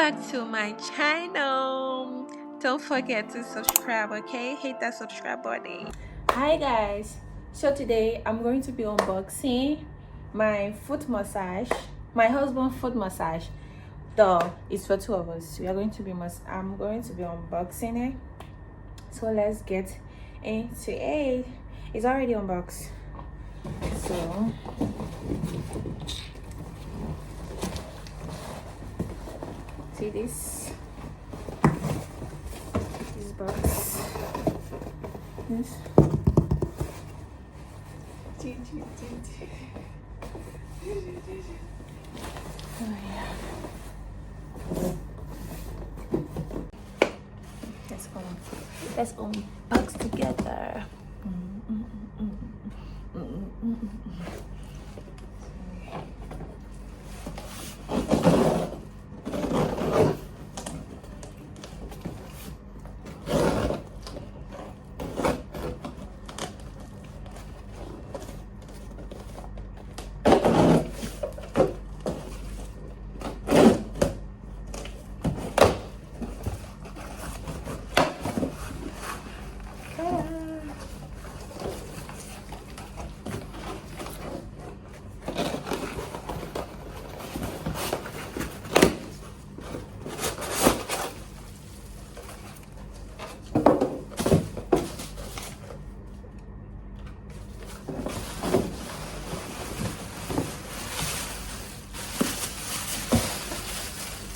back to my channel. Don't forget to subscribe, okay? Hit that subscribe button. Hi guys, so today I'm going to be unboxing my foot massage, my husband's foot massage. Though it's for two of us. I'm going to be unboxing it. So let's get into it. It's already unboxed. So see this box. This. Oh yeah. Let's unbox together.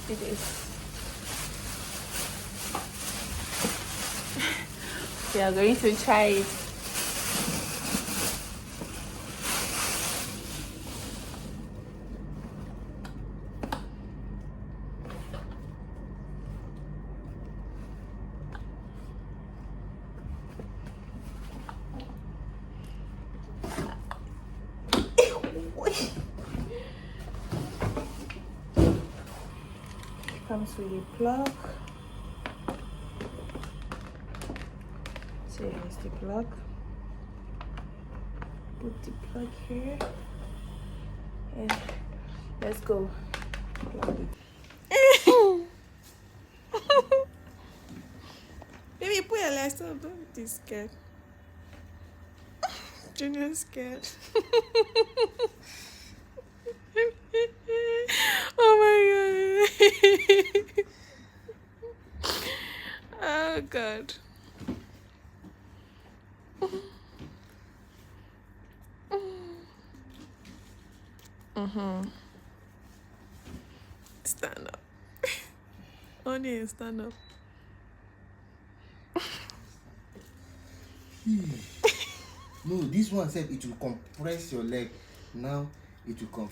It is. We are going to try it. Comes with a plug. So here's the plug. Put the plug here and let's go. Plug it. Baby, put your legs up. Don't be scared. Junior's scared. Oh my god. Oh god. Stand up. Honey, stand up. No, this one said it will compress your leg. Now it will come.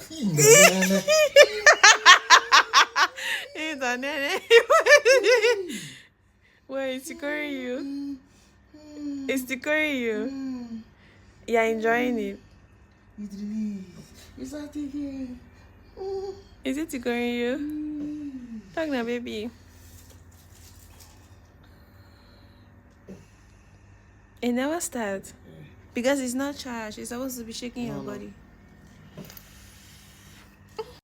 Wait, it's tickling you. It's tickling you. You're enjoying it. It released. It's not again. Is it tickling you? Talk now, baby. It never starts because it's not charged. It's supposed to be shaking your body.